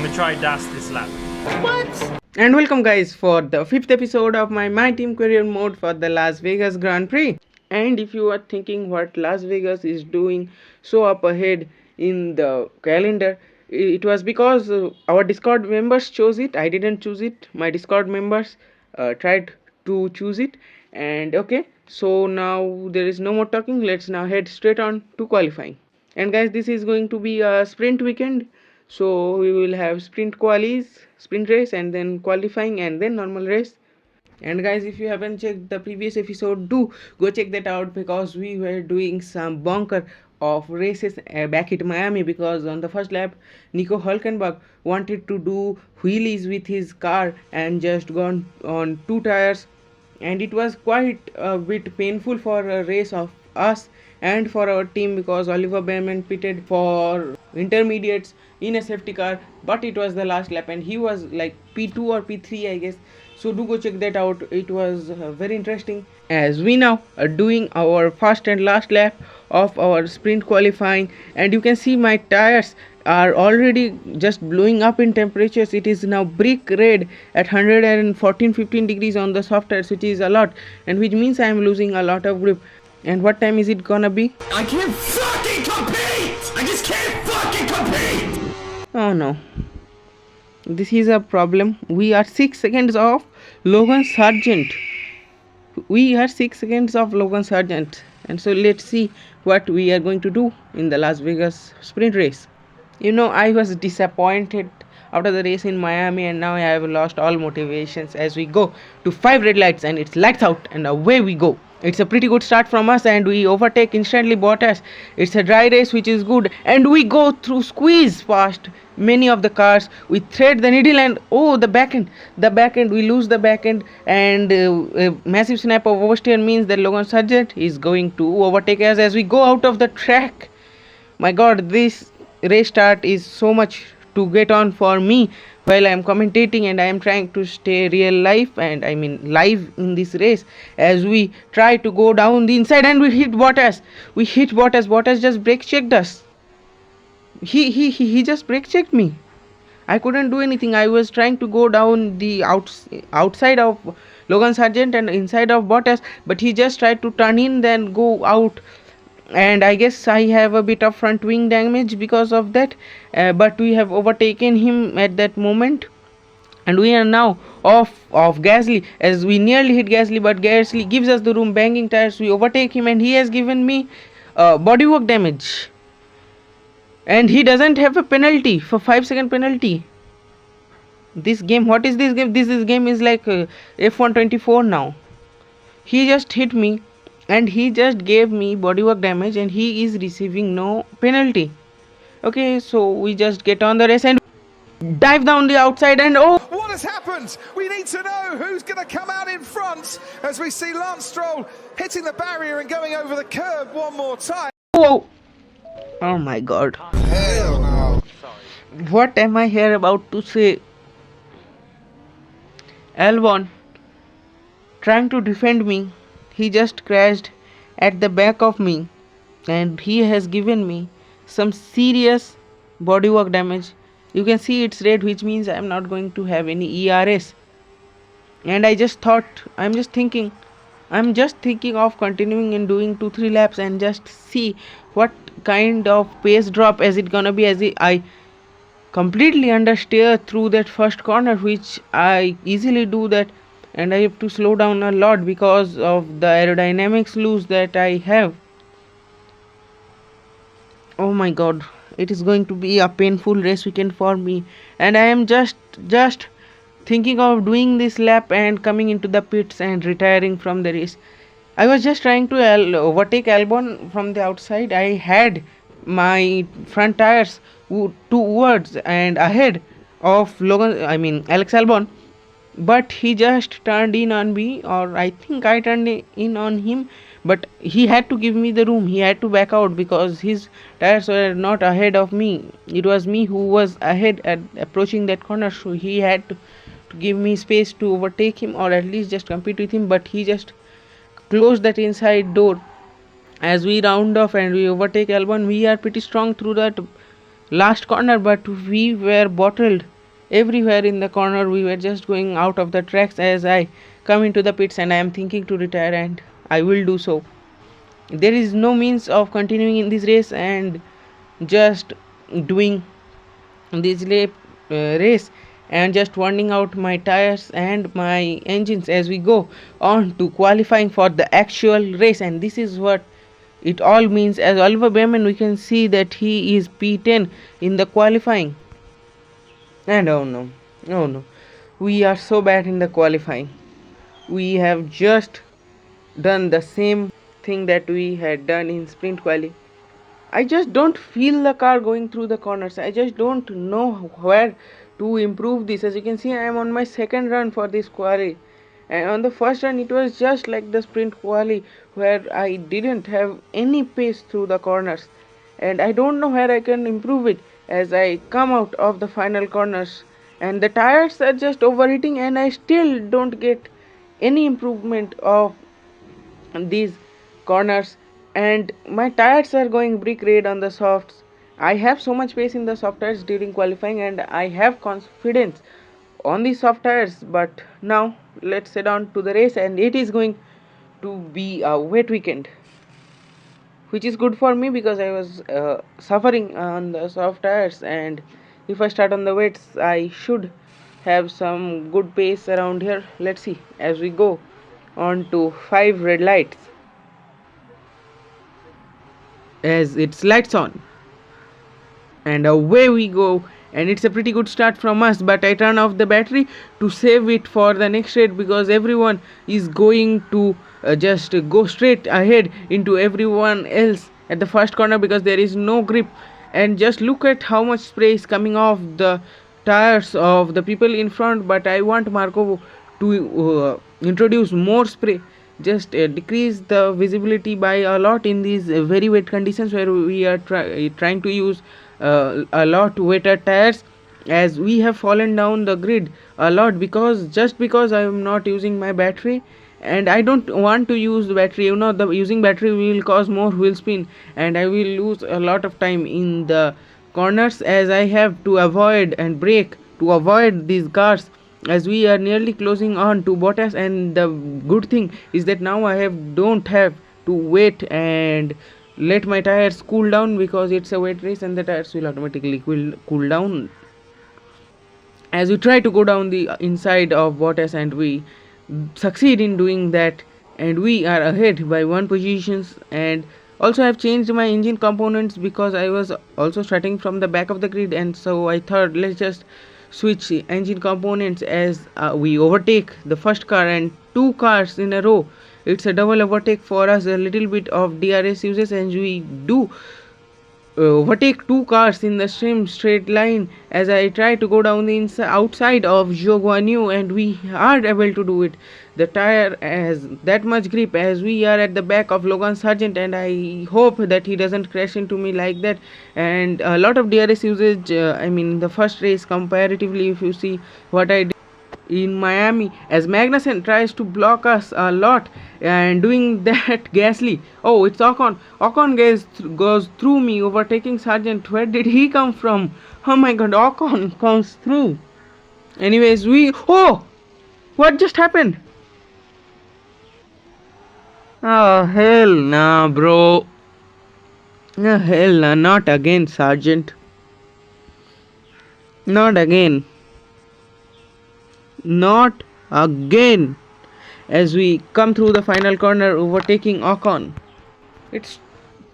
I'm gonna try dash this lap. What? And welcome guys for the 5th episode of my team career mode for the Las Vegas Grand Prix. And if you are thinking what Las Vegas is doing so up ahead in the calendar, it was because our Discord members chose it. I didn't choose it. My Discord members tried to choose it. And okay, so now there is no more talking. Let's now head straight on to qualifying. And guys, this is going to be a sprint weekend, so we will have sprint qualies, sprint race, and then qualifying, and then normal race. And guys, if you haven't checked the previous episode, do go check that out, because we were doing some bunker of races back at Miami, because on the first lap Nico Hulkenberg wanted to do wheelies with his car and just gone on two tires, and it was quite a bit painful for a race of us and for our team, because Oliver Behrman pitted for intermediates in a safety car, but it was the last lap and he was like P2 or P3 I guess. So do go check that out. It was very interesting, as we now are doing our first and last lap of our sprint qualifying, and you can see my tires are already just blowing up in temperatures. It is now brick red at 114-15 degrees on the soft tires, which is a lot, and which means I am losing a lot of grip. And what time is it gonna be? I can't fucking compete! I just can't fucking compete! Oh no, this is a problem. We are 6 seconds off Logan Sargent. We are 6 seconds off Logan Sargent. And so let's see what we are going to do in the Las Vegas sprint race. You know, I was disappointed after the race in Miami, and now I have lost all motivations as we go to 5 red lights and it's lights out and away we go. It's a pretty good start from us and we overtake instantly Bottas. It's a dry race, which is good, and we go through squeeze past many of the cars. We thread the needle and oh, the back end, we lose the back end, and a massive snap of oversteer means that Logan Sargent is going to overtake us as we go out of the track. My god, this race start is so much to get on for me while I am commentating, and I am trying to stay real life, and I mean live in this race, as we try to go down the inside and we hit Bottas. Bottas just brake checked us. He just brake checked me. I couldn't do anything. I was trying to go down the outside of Logan Sargent and inside of Bottas, but he just tried to turn in then go out, and I guess I have a bit of front wing damage because of that, but we have overtaken him at that moment, and we are now off Gasly, as we nearly hit Gasly, but Gasly gives us the room, banging tires. We overtake him and he has given me bodywork damage, and he doesn't have a penalty for 5-second penalty. This game, what is this game? This game is like F124 now. He just hit me and he just gave me bodywork damage and he is receiving no penalty. Okay, so we just get on the race and dive down the outside, and oh, what has happened? We need to know who's going to come out in front as we see Lance Stroll hitting the barrier and going over the curb one more time. oh my god, Hell no. what am I here about to say? Albon trying to defend me, he just crashed at the back of me and he has given me some serious bodywork damage. You can see it's red, which means I am not going to have any ERS, and I'm just thinking of continuing and doing 2-3 laps and just see what kind of pace drop is it gonna be, as I completely understeer through that first corner, which I easily do that, and I have to slow down a lot because of the aerodynamics loose that I have. Oh my god, it is going to be a painful race weekend for me, and I am just thinking of doing this lap and coming into the pits and retiring from the race. I was just trying to overtake Albon from the outside. I had my front tires towards and ahead of Alex Albon, but he just turned in on me, or I think I turned in on him, but he had to give me the room. He had to back out because his tires were not ahead of me. It was me who was ahead at approaching that corner, so he had to give me space to overtake him, or at least just compete with him, but he just closed that inside door. As we round off and we overtake Albon, we are pretty strong through that last corner, but we were bottled everywhere in the corner. We were just going out of the tracks as I come into the pits, and I am thinking to retire, and I will do so. There is no means of continuing in this race and just doing this race and just warning out my tires and my engines as we go on to qualifying for the actual race. And this is what it all means. As Oliver Behrman, we can see that he is P10 in the qualifying. And oh no, we are so bad in the qualifying. We have just done the same thing that we had done in sprint quali. I just don't feel the car going through the corners. I just don't know where to improve this. As you can see, I am on my second run for this quali, and on the first run it was just like the sprint quali where I didn't have any pace through the corners, and I don't know where I can improve it as I come out of the final corners, and the tires are just overheating, and I still don't get any improvement of these corners, and my tires are going brick red on the softs. I have so much pace in the soft tires during qualifying, and I have confidence on the soft tires. But now let's head on to the race, and it is going to be a wet weekend, which is good for me because I was suffering on the soft tires, and if I start on the wets I should have some good pace around here. Let's see as we go on to 5 red lights as it's lights on, and away we go. And it's a pretty good start from us, but I turn off the battery to save it for the next raid because everyone is going to just go straight ahead into everyone else at the first corner because there is no grip. And just look at how much spray is coming off the tires of the people in front, but I want Marco to introduce more spray, just decrease the visibility by a lot in these very wet conditions where we are trying to use a lot wetter tires, as we have fallen down the grid a lot because I am not using my battery, and I don't want to use the battery. The using battery will cause more wheel spin, and I will lose a lot of time in the corners as I have to avoid and brake to avoid these cars as we are nearly closing on to Bottas. And the good thing is that now I don't have to wait and let my tires cool down because it's a wet race and the tires will automatically cool down as we try to go down the inside of Bottas, and we succeed in doing that, and we are ahead by 1 positions. And also I've changed my engine components because I was also starting from the back of the grid, and so I thought let's just switch engine components as we overtake the first car and 2 cars in a row. It's a double overtake for us, a little bit of DRS uses, and we do overtake 2 cars in the same straight line as I try to go down the outside of Zhou Guanyu, and we are able to do it. The tire has that much grip as we are at the back of Logan Sargent, and I hope that he doesn't crash into me like that. And a lot of DRS usage, the first race comparatively, if you see what I did in Miami, as Magnussen tries to block us a lot and doing that Gasly. Oh, it's Ocon. Ocon goes through me, overtaking Sargent. Where did he come from? Oh my god, Ocon comes through. Anyways, oh, what just happened? Oh, hell nah, bro. Oh, hell nah, not again, Sargent. Not again. Not again. As we come through the final corner, overtaking Ocon. It's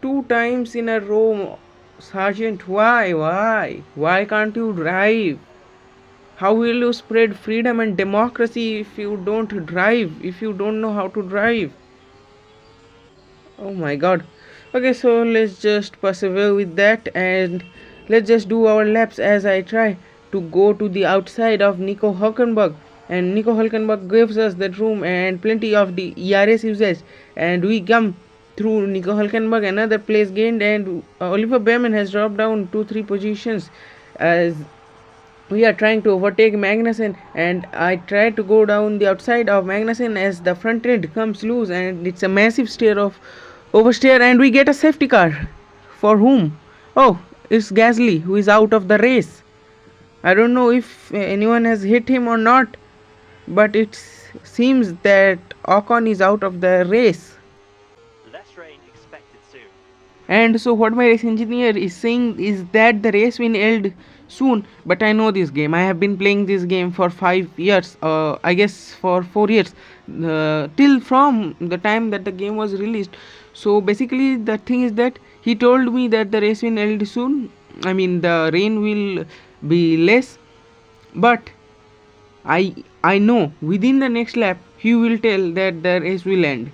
2 times in a row, Sargent. Why can't you drive? How will you spread freedom and democracy if you don't drive, if you don't know how to drive? Oh my god. Okay, so let's just persevere with that, and let's just do our laps as I try to go to the outside of Nico Hülkenberg. And Nico Hülkenberg gives us that room and plenty of the ERS usage, and we come through Nico Hülkenberg, another place gained, and Oliver Behrman has dropped down 2-3 positions as we are trying to overtake Magnussen, and I try to go down the outside of Magnussen as the front end comes loose, and it's a massive oversteer, and we get a safety car. For whom? Oh, it's Gasly who is out of the race. I don't know if anyone has hit him or not, but it seems that Ocon is out of the race. Less rain expected soon. And so what my race engineer is saying is that the race will end soon. But I know this game. I have been playing this game for 5 years. I guess for 4 years, till from the time that the game was released. So basically, the thing is that he told me that the race will end soon. I mean, the rain will be less. But I know within the next lap he will tell that the race will end,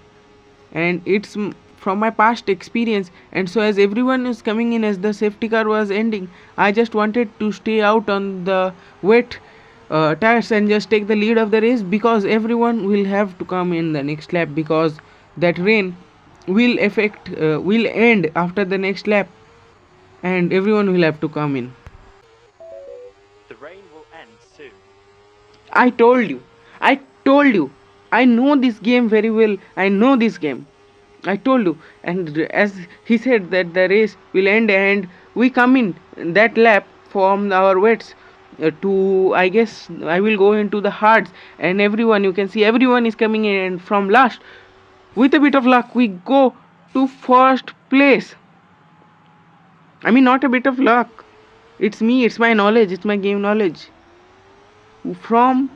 and it's from my past experience. And so as everyone is coming in, as the safety car was ending, I just wanted to stay out on the wet tires and just take the lead of the race, because everyone will have to come in the next lap, because that rain will end after the next lap, and everyone will have to come in. The rain will end soon. I told you. I told you. I know this game very well. I know this game. I told you. And as he said that the race will end and we come in that lap from our wets to, I guess I will go into the hards, and everyone, you can see everyone is coming in, and from last, with a bit of luck, we go to first place. I mean, not a bit of luck. It's me, it's my knowledge, it's my game knowledge. From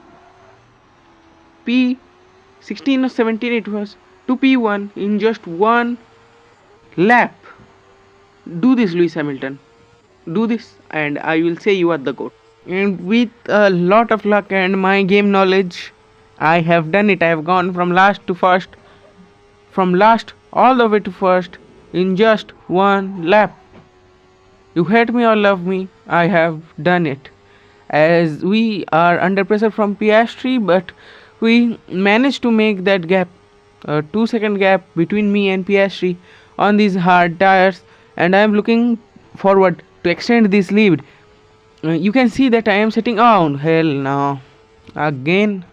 P16 or 17 it was to P1 in just one lap. Do this, Lewis Hamilton. Do this, and I will say you are the GOAT. And with a lot of luck and my game knowledge, I have done it. I have gone from last to first, from last all the way to first in just one lap. You hate me or love me, I have done it. As we are under pressure from Piastri, but we managed to make that gap, a 2 second gap between me and Piastri on these hard tires, and I am looking forward to extend this lead. You can see that I am sitting. Oh hell no! Again,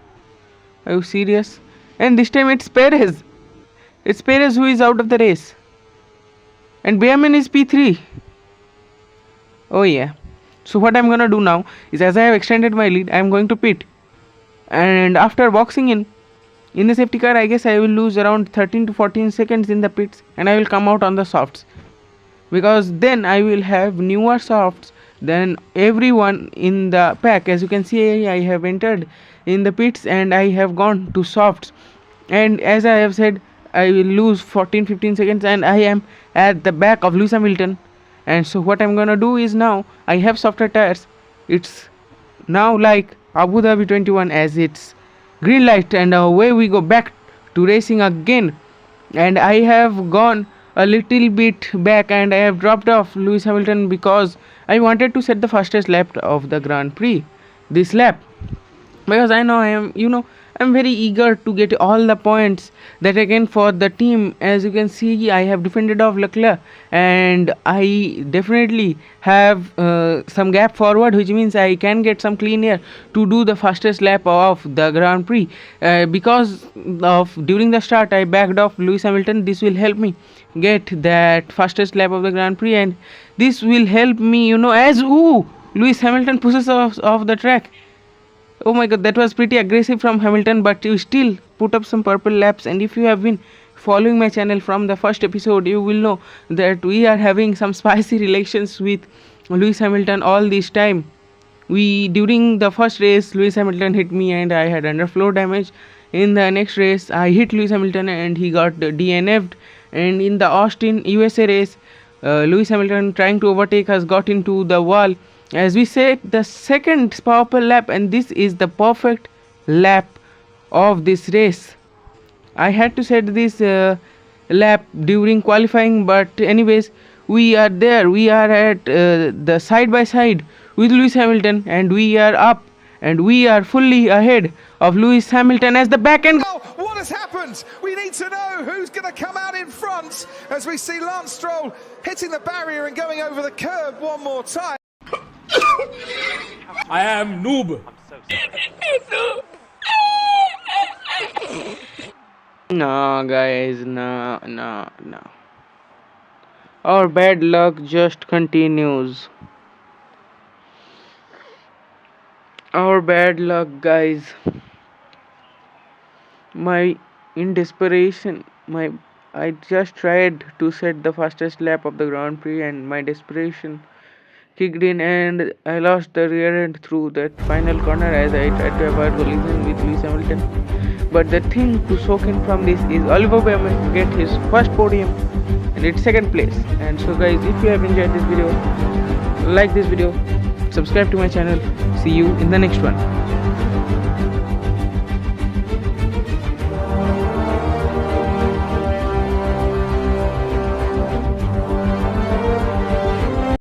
are you serious? And this time it's Perez. It's Perez who is out of the race, and Behrman is P3. Oh yeah. So what I'm gonna do now is, as I have extended my lead, I'm going to pit, and after boxing in the safety car, I guess I will lose around 13 to 14 seconds in the pits, and I will come out on the softs, because then I will have newer softs than everyone in the pack. As you can see, I have entered in the pits and I have gone to softs, and as I have said, I will lose 14-15 seconds, and I am at the back of Lewis Hamilton. And so what I'm gonna do is, now I have softer tires. It's now like Abu Dhabi 21, as it's green light, and away we go back to racing again. And I have gone a little bit back and I have dropped off Lewis Hamilton, because I wanted to set the fastest lap of the Grand Prix this lap, because I know I'm very eager to get all the points that I can for the team. As you can see, I have defended off Leclerc, and I definitely have some gap forward, which means I can get some clean air to do the fastest lap of the Grand Prix. Because of during the start I backed off Lewis Hamilton, this will help me get that fastest lap of the Grand Prix, and this will help me, as Lewis Hamilton pushes off the track. Oh my god, that was pretty aggressive from Hamilton, but you still put up some purple laps. And if you have been following my channel from the first episode, you will know that we are having some spicy relations with Lewis Hamilton all this time. During the first race, Lewis Hamilton hit me and I had underfloor damage. In the next race, I hit Lewis Hamilton and he got DNF'd. And in the Austin USA race, Lewis Hamilton, trying to overtake us, got into the wall. As we said, the second purple lap, and this is the perfect lap of this race. I had to set this lap during qualifying, but anyways, we are there. We are at the side by side with Lewis Hamilton, and we are up, and we are fully ahead of Lewis Hamilton as the back end. Oh, what has happened? We need to know who's going to come out in front as we see Lance Stroll hitting the barrier and going over the curb one more time. I am noob. I'm so sorry. No, guys, no. Our bad luck just continues. Our bad luck, guys. In desperation, I just tried to set the fastest lap of the Grand Prix, and my desperation kicked in, and I lost the rear end through that final corner as I tried to avoid collision with Lewis Hamilton. But the thing to soak in from this is Oliver Bowman get his first podium and it's second place. And so, guys, if you have enjoyed this video, like this video, subscribe to my channel. See you in the next one.